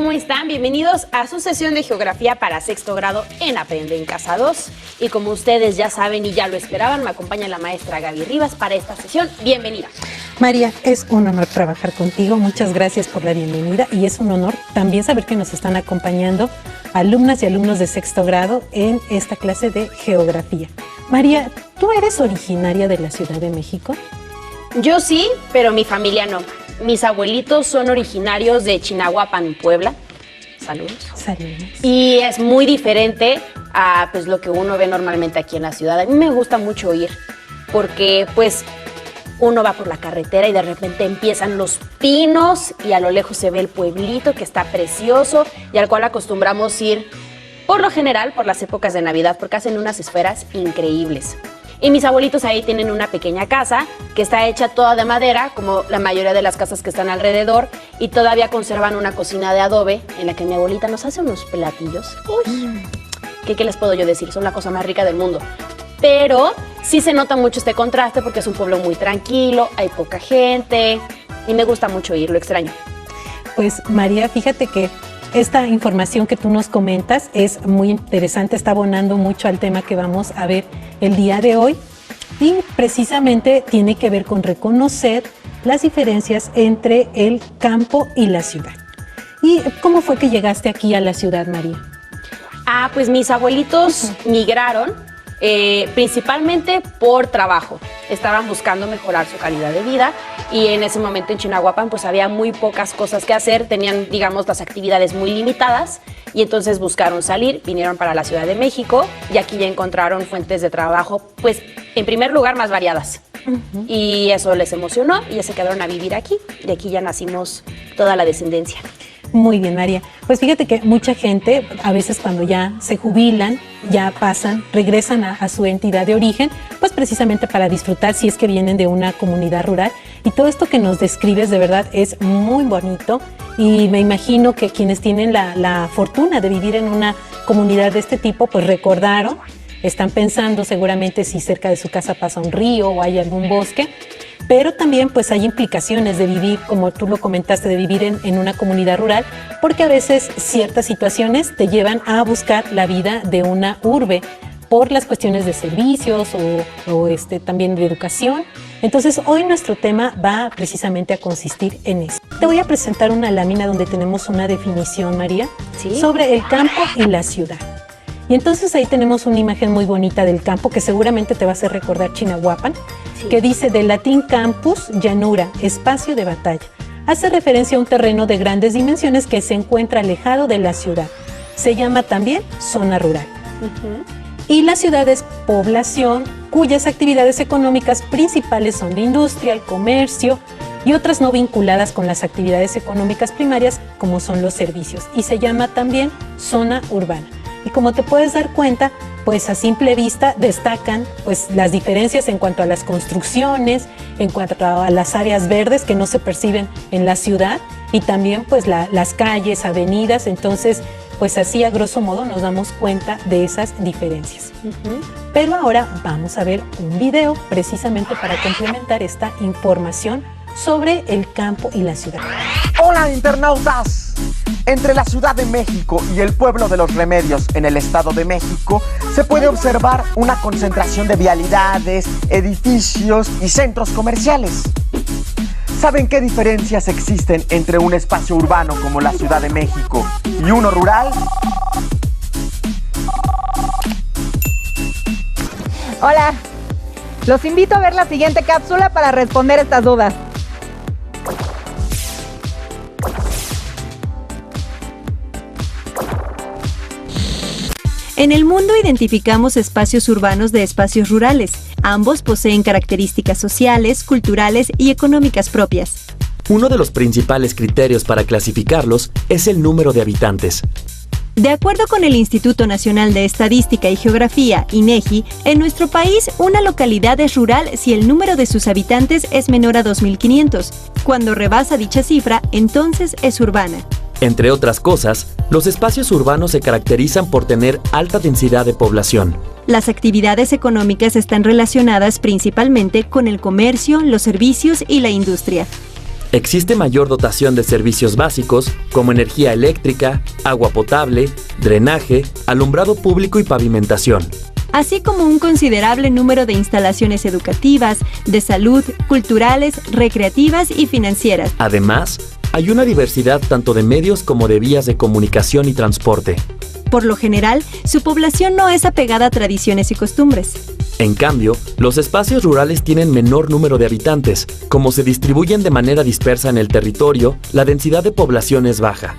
¿cómo están? Bienvenidos a su sesión de Geografía para sexto grado en Aprende en Casa 2. Y como ustedes ya saben y ya lo esperaban, me acompaña la maestra Gaby Rivas para esta sesión. Bienvenida. María, es un honor trabajar contigo. Muchas gracias por la bienvenida y es un honor también saber que nos están acompañando alumnas y alumnos de sexto grado en esta clase de Geografía. María, ¿tú eres originaria de la Ciudad de México? Yo sí, pero mi familia no. Mis abuelitos son originarios de Chignahuapan, Puebla. Saludos. Saludos. Y es muy diferente a pues, lo que uno ve normalmente aquí en la ciudad. A mí me gusta mucho ir porque pues uno va por la carretera y de repente empiezan los pinos y a lo lejos se ve el pueblito que está precioso y al cual acostumbramos ir por lo general por las épocas de Navidad porque hacen unas esferas increíbles. Y mis abuelitos ahí tienen una pequeña casa que está hecha toda de madera, como la mayoría de las casas que están alrededor, y todavía conservan una cocina de adobe en la que mi abuelita nos hace unos platillos. Uy, ¿qué les puedo yo decir? Son la cosa más rica del mundo. Pero sí se nota mucho este contraste porque es un pueblo muy tranquilo, hay poca gente y me gusta mucho ir, lo extraño. Pues María, fíjate que esta información que tú nos comentas es muy interesante, está abonando mucho al tema que vamos a ver el día de hoy y precisamente tiene que ver con reconocer las diferencias entre el campo y la ciudad. ¿Y cómo fue que llegaste aquí a la ciudad, María? Pues mis abuelitos migraron principalmente por trabajo. Estaban buscando mejorar su calidad de vida y en ese momento en Chignahuapan pues había muy pocas cosas que hacer, tenían digamos las actividades muy limitadas y entonces buscaron salir, vinieron para la Ciudad de México y aquí ya encontraron fuentes de trabajo pues en primer lugar más variadas. Y eso les emocionó y ya se quedaron a vivir aquí y aquí ya nacimos toda la descendencia. Muy bien, María. Pues fíjate que mucha gente, a veces cuando ya se jubilan, ya pasan, regresan a su entidad de origen, pues precisamente para disfrutar si es que vienen de una comunidad rural. Y todo esto que nos describes de verdad es muy bonito y me imagino que quienes tienen la fortuna de vivir en una comunidad de este tipo, pues recordaron, están pensando seguramente si cerca de su casa pasa un río o hay algún bosque. Pero también pues hay implicaciones de vivir, como tú lo comentaste, de vivir en una comunidad rural, porque a veces ciertas situaciones te llevan a buscar la vida de una urbe por las cuestiones de servicios o también de educación. Entonces hoy nuestro tema va precisamente a consistir en eso. Te voy a presentar una lámina donde tenemos una definición, María, ¿Sí? sobre el campo y la ciudad. Y entonces ahí tenemos una imagen muy bonita del campo que seguramente te va a hacer recordar Chignahuapan, sí, que dice del latín campus, llanura, espacio de batalla. Hace referencia a un terreno de grandes dimensiones que se encuentra alejado de la ciudad. Se llama también zona rural. Y la ciudad es población cuyas actividades económicas principales son de industria, el comercio y otras no vinculadas con las actividades económicas primarias como son los servicios. Y se llama también zona urbana. Y como te puedes dar cuenta, pues a simple vista destacan pues las diferencias en cuanto a las construcciones, en cuanto a las áreas verdes que no se perciben en la ciudad y también pues las calles, avenidas. Entonces pues así a grosso modo nos damos cuenta de esas diferencias. Pero ahora vamos a ver un video precisamente para complementar esta información sobre el campo y la ciudad. ¡Hola, internautas! Entre la Ciudad de México y el pueblo de Los Remedios en el Estado de México se puede observar una concentración de vialidades, edificios y centros comerciales. ¿Saben qué diferencias existen entre un espacio urbano como la Ciudad de México y uno rural? Hola, los invito a ver la siguiente cápsula para responder estas dudas. En el mundo identificamos espacios urbanos de espacios rurales. Ambos poseen características sociales, culturales y económicas propias. Uno de los principales criterios para clasificarlos es el número de habitantes. De acuerdo con el Instituto Nacional de Estadística y Geografía, INEGI, en nuestro país una localidad es rural si el número de sus habitantes es menor a 2.500. Cuando rebasa dicha cifra, entonces es urbana. Entre otras cosas, los espacios urbanos se caracterizan por tener alta densidad de población. Las actividades económicas están relacionadas principalmente con el comercio, los servicios y la industria. Existe mayor dotación de servicios básicos como energía eléctrica, agua potable, drenaje, alumbrado público y pavimentación, así como un considerable número de instalaciones educativas, de salud, culturales, recreativas y financieras. Además, hay una diversidad tanto de medios como de vías de comunicación y transporte. Por lo general, su población no es apegada a tradiciones y costumbres. En cambio, los espacios rurales tienen menor número de habitantes. Como se distribuyen de manera dispersa en el territorio, la densidad de población es baja.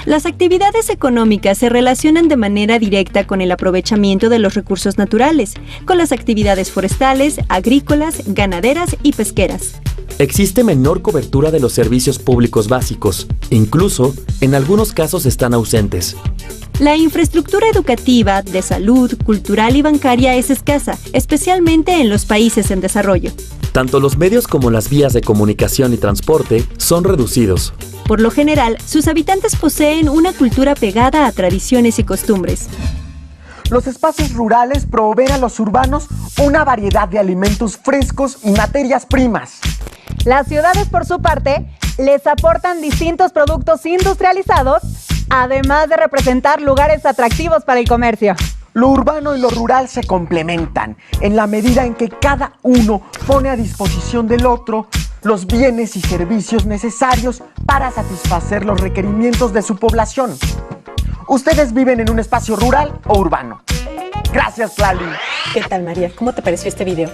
Las actividades económicas se relacionan de manera directa con el aprovechamiento de los recursos naturales, con las actividades forestales, agrícolas, ganaderas y pesqueras. Existe menor cobertura de los servicios públicos básicos, incluso en algunos casos están ausentes. La infraestructura educativa, de salud, cultural y bancaria es escasa, especialmente en los países en desarrollo. Tanto los medios como las vías de comunicación y transporte son reducidos. Por lo general, sus habitantes poseen una cultura pegada a tradiciones y costumbres. Los espacios rurales proveen a los urbanos una variedad de alimentos frescos y materias primas. Las ciudades, por su parte, les aportan distintos productos industrializados, además de representar lugares atractivos para el comercio. Lo urbano y lo rural se complementan en la medida en que cada uno pone a disposición del otro los bienes y servicios necesarios para satisfacer los requerimientos de su población. ¿Ustedes viven en un espacio rural o urbano? Gracias, Lali. ¿Qué tal, María? ¿Cómo te pareció este video?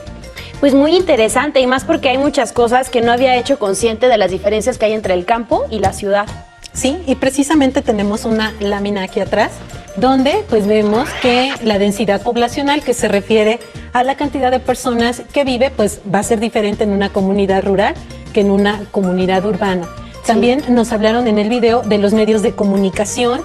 Pues muy interesante, y más porque hay muchas cosas que no había hecho consciente de las diferencias que hay entre el campo y la ciudad. Sí, y precisamente tenemos una lámina aquí atrás donde pues vemos que la densidad poblacional, que se refiere a la cantidad de personas que vive, pues va a ser diferente en una comunidad rural que en una comunidad urbana. También nos hablaron en el video de los medios de comunicación,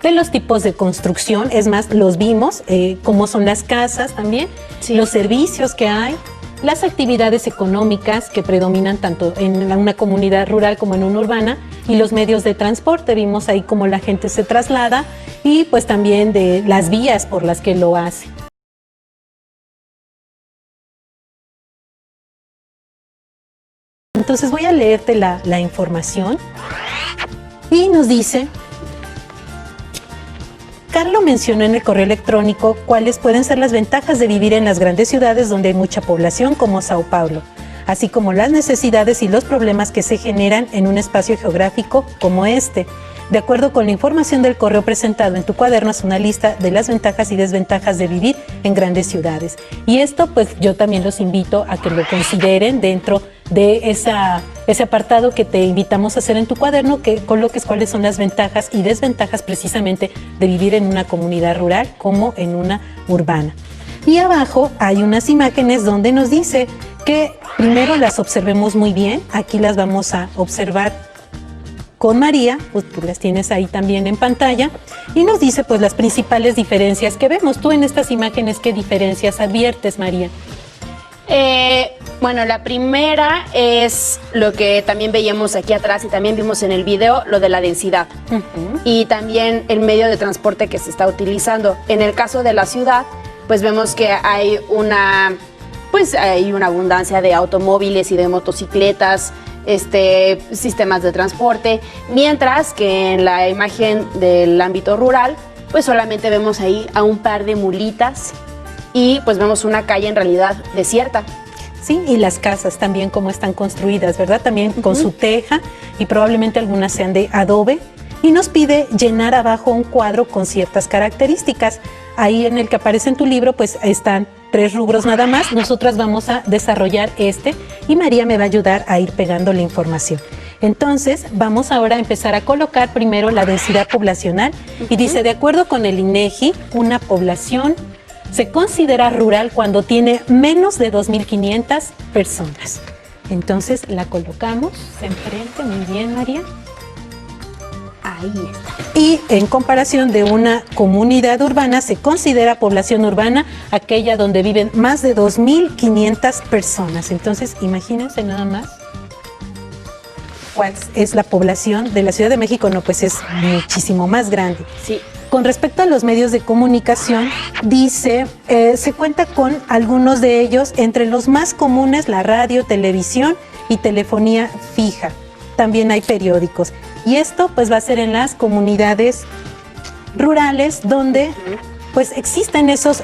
de los tipos de construcción, es más, los vimos, cómo son las casas también, los servicios que hay, las actividades económicas que predominan tanto en una comunidad rural como en una urbana, y los medios de transporte, vimos ahí cómo la gente se traslada y pues también de las vías por las que lo hace. Entonces voy a leerte la información y nos dice: Carlo mencionó en el correo electrónico cuáles pueden ser las ventajas de vivir en las grandes ciudades donde hay mucha población como Sao Paulo, así como las necesidades y los problemas que se generan en un espacio geográfico como este. De acuerdo con la información del correo presentado en tu cuaderno, es una lista de las ventajas y desventajas de vivir en grandes ciudades. Y esto pues yo también los invito a que lo consideren dentro de ese apartado que te invitamos a hacer en tu cuaderno, que coloques cuáles son las ventajas y desventajas precisamente de vivir en una comunidad rural como en una urbana. Y abajo hay unas imágenes donde nos dice que primero las observemos muy bien. Aquí las vamos a observar con María, pues tú las tienes ahí también en pantalla, y nos dice pues las principales diferencias que vemos. Tú en estas imágenes, ¿qué diferencias adviertes, María? Bueno, la primera es lo que también veíamos aquí atrás y también vimos en el video, lo de la densidad. Y también el medio de transporte que se está utilizando. En el caso de la ciudad, pues vemos que hay una abundancia de automóviles y de motocicletas, sistemas de transporte, mientras que en la imagen del ámbito rural, pues solamente vemos ahí a un par de mulitas y pues vemos una calle en realidad desierta. Sí, y las casas también cómo están construidas, ¿verdad? También con su teja, y probablemente algunas sean de adobe. Y nos pide llenar abajo un cuadro con ciertas características. Ahí en el que aparece en tu libro pues están 3 rubros nada más. Nosotras vamos a desarrollar y María me va a ayudar a ir pegando la información. Entonces vamos ahora a empezar a colocar primero la densidad poblacional. Y dice, de acuerdo con el INEGI, una población se considera rural cuando tiene menos de 2.500 personas. Entonces la colocamos enfrente, muy bien, María. Ahí está. Y en comparación de una comunidad urbana, se considera población urbana aquella donde viven más de 2.500 personas. Entonces, imagínense nada más cuál es la población de la Ciudad de México. No, pues es muchísimo más grande. Sí. Con respecto a los medios de comunicación, dice, se cuenta con algunos de ellos, entre los más comunes, la radio, televisión y telefonía fija. También hay periódicos. Y esto pues va a ser en las comunidades rurales donde pues existen esos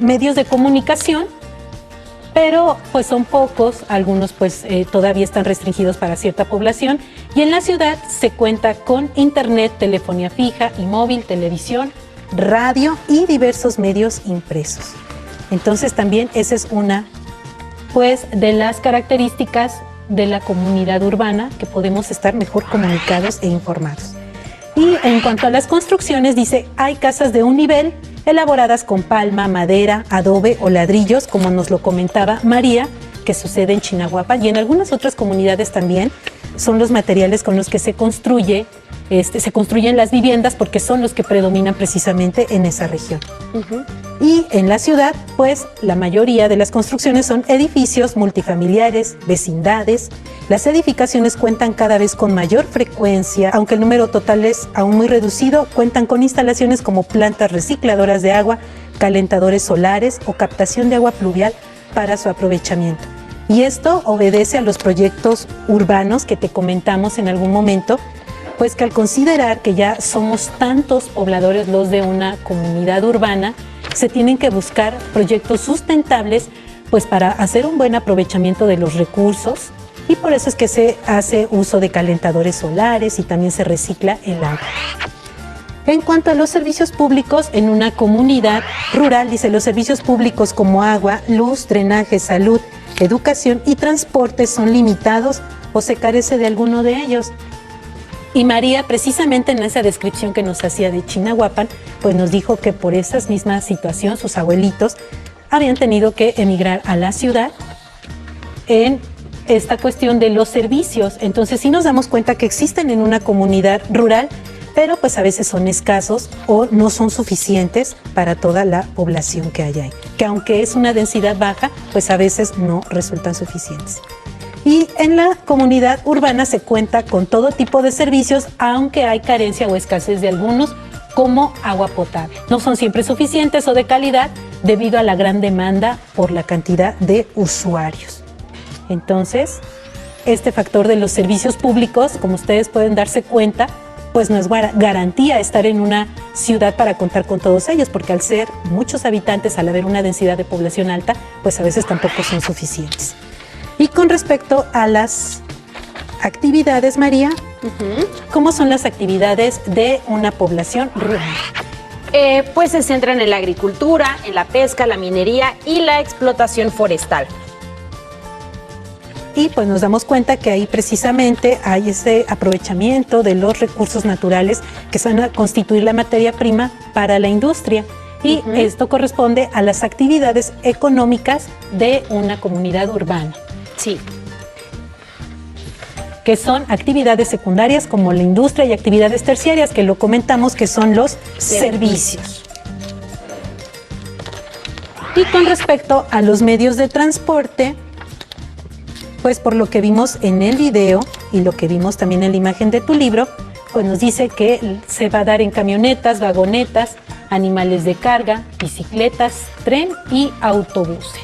medios de comunicación, pero pues son pocos, algunos pues todavía están restringidos para cierta población, y en la ciudad se cuenta con internet, telefonía fija y móvil, televisión, radio y diversos medios impresos. Entonces también esa es una pues de las características de la comunidad urbana, que podemos estar mejor comunicados e informados. Y en cuanto a las construcciones, dice, hay casas de un nivel elaboradas con palma, madera, adobe o ladrillos, como nos lo comentaba María, que sucede en Chinahuapan, y en algunas otras comunidades también son los materiales con los que se construyen las viviendas, porque son los que predominan precisamente en esa región. Y en la ciudad, pues la mayoría de las construcciones son edificios multifamiliares, vecindades. Las edificaciones cuentan cada vez con mayor frecuencia, aunque el número total es aún muy reducido. Cuentan con instalaciones como plantas recicladoras de agua, calentadores solares o captación de agua pluvial para su aprovechamiento. Y esto obedece a los proyectos urbanos que te comentamos en algún momento, pues que al considerar que ya somos tantos pobladores los de una comunidad urbana, se tienen que buscar proyectos sustentables pues para hacer un buen aprovechamiento de los recursos, y por eso es que se hace uso de calentadores solares y también se recicla el agua. En cuanto a los servicios públicos en una comunidad rural, dice, los servicios públicos como agua, luz, drenaje, salud, educación y transporte son limitados o se carece de alguno de ellos. Y María, precisamente en esa descripción que nos hacía de Chinahuapan, pues nos dijo que por esa misma situación sus abuelitos habían tenido que emigrar a la ciudad en esta cuestión de los servicios. Entonces sí nos damos cuenta que existen en una comunidad rural, pero pues a veces son escasos o no son suficientes para toda la población que hay ahí. Que aunque es una densidad baja, pues a veces no resultan suficientes. Y en la comunidad urbana se cuenta con todo tipo de servicios, aunque hay carencia o escasez de algunos, como agua potable. No son siempre suficientes o de calidad debido a la gran demanda por la cantidad de usuarios. Entonces, este factor de los servicios públicos, como ustedes pueden darse cuenta, pues no es garantía estar en una ciudad para contar con todos ellos, porque al ser muchos habitantes, al haber una densidad de población alta, pues a veces tampoco son suficientes. Y con respecto a las actividades, María, ¿cómo son las actividades de una población rural? Pues se centran en la agricultura, en la pesca, la minería y la explotación forestal. Y pues nos damos cuenta que ahí precisamente hay ese aprovechamiento de los recursos naturales que van a constituir la materia prima para la industria. Y esto corresponde a las actividades económicas de una comunidad urbana. Sí. Que son actividades secundarias como la industria y actividades terciarias, que lo comentamos, que son los servicios. Y con respecto a los medios de transporte, pues por lo que vimos en el video y lo que vimos también en la imagen de tu libro, pues nos dice que se va a dar en camionetas, vagonetas, animales de carga, bicicletas, tren y autobuses.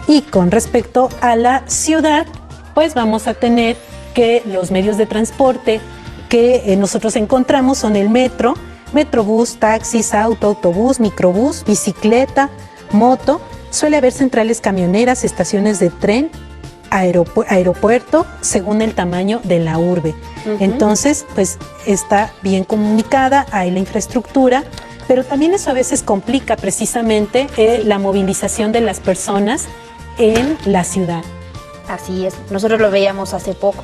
Y con respecto a la ciudad, pues vamos a tener que los medios de transporte que nosotros encontramos son el metro, metrobús, taxis, autobús, microbús, bicicleta, moto. Suele haber centrales camioneras, estaciones de tren, aeropuerto, según el tamaño de la urbe. Entonces, pues está bien comunicada, hay la infraestructura, pero también eso a veces complica precisamente la movilización de las personas en la ciudad. Así es, nosotros lo veíamos hace poco.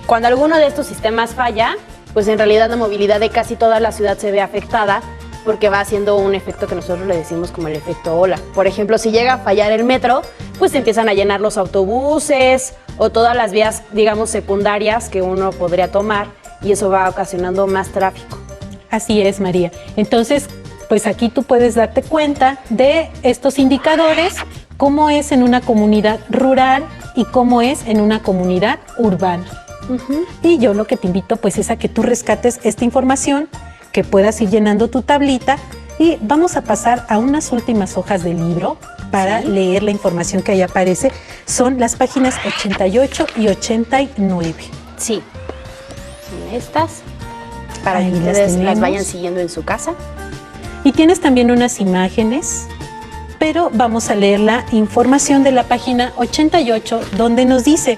Cuando alguno de estos sistemas falla, pues en realidad la movilidad de casi toda la ciudad se ve afectada, porque va haciendo un efecto que nosotros le decimos como el efecto ola. Por ejemplo, si llega a fallar el metro, pues se empiezan a llenar los autobuses o todas las vías, digamos, secundarias que uno podría tomar, y eso va ocasionando más tráfico. Así es, María. Entonces, pues aquí tú puedes darte cuenta de estos indicadores, cómo es en una comunidad rural y cómo es en una comunidad urbana. Y yo lo que te invito pues es a que tú rescates esta información, que puedas ir llenando tu tablita Y vamos a pasar a unas últimas hojas del libro para leer la información que ahí aparece. Son las páginas 88 y 89. Sí, son estas, para Ahí que las ustedes las tenemos. vayan siguiendo en su casa. Y tienes también unas imágenes, pero vamos a leer la información de la página 88, donde nos dice: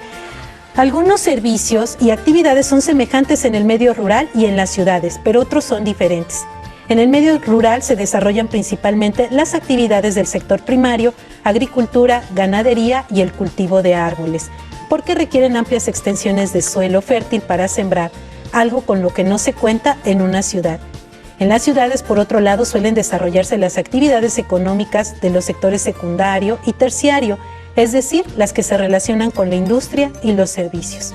algunos servicios y actividades son semejantes en el medio rural y en las ciudades, pero otros son diferentes. En el medio rural se desarrollan principalmente las actividades del sector primario, agricultura, ganadería y el cultivo de árboles, porque requieren amplias extensiones de suelo fértil para sembrar, algo con lo que no se cuenta en una ciudad. En las ciudades, por otro lado, suelen desarrollarse las actividades económicas de los sectores secundario y terciario, es decir, las que se relacionan con la industria y los servicios.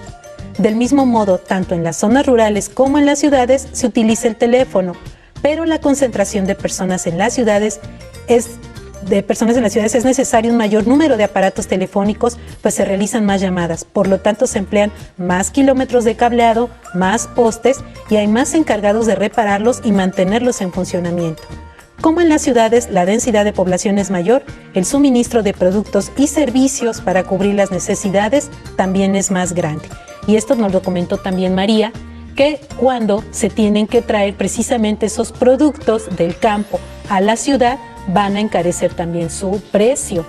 Del mismo modo, tanto en las zonas rurales como en las ciudades se utiliza el teléfono, pero la concentración de personas en las ciudades es necesario un mayor número de aparatos telefónicos, pues se realizan más llamadas. Por lo tanto, se emplean más kilómetros de cableado, más postes y hay más encargados de repararlos y mantenerlos en funcionamiento. Como en las ciudades la densidad de población es mayor, el suministro de productos y servicios para cubrir las necesidades también es más grande. Y esto nos lo comentó también María, que cuando se tienen que traer precisamente esos productos del campo a la ciudad, van a encarecer también su precio.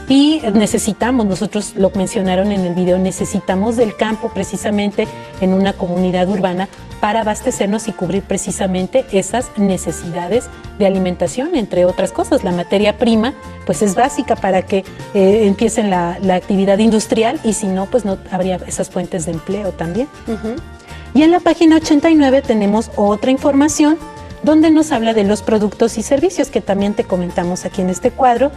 Y necesitamos, nosotros lo mencionaron en el video, necesitamos del campo precisamente en una comunidad urbana para abastecernos y cubrir precisamente esas necesidades de alimentación, entre otras cosas. La materia prima pues es básica para que empiecen la actividad industrial, y si no, pues no habría esas fuentes de empleo también. Y en la página 89 tenemos otra información donde nos habla de los productos y servicios que también te comentamos aquí en este cuadro,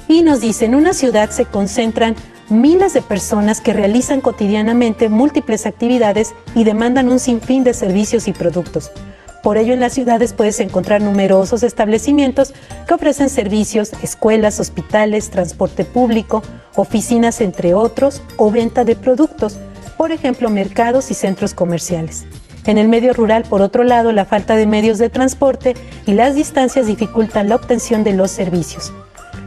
y nos dice: en una ciudad se concentran miles de personas que realizan cotidianamente múltiples actividades y demandan un sinfín de servicios y productos. Por ello, en las ciudades puedes encontrar numerosos establecimientos que ofrecen servicios, escuelas, hospitales, transporte público, oficinas, entre otros, o venta de productos, por ejemplo, mercados y centros comerciales. En el medio rural, por otro lado, la falta de medios de transporte y las distancias dificultan la obtención de los servicios.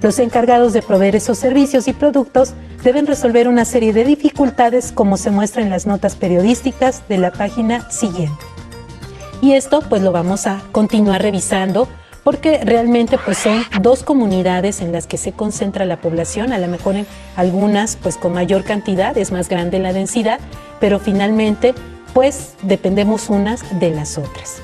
Los encargados de proveer esos servicios y productos deben resolver una serie de dificultades, como se muestra en las notas periodísticas de la página siguiente. Y esto pues lo vamos a continuar revisando, porque realmente pues son dos comunidades en las que se concentra la población. A lo mejor en algunas pues con mayor cantidad, es más grande la densidad, pero finalmente pues dependemos unas de las otras.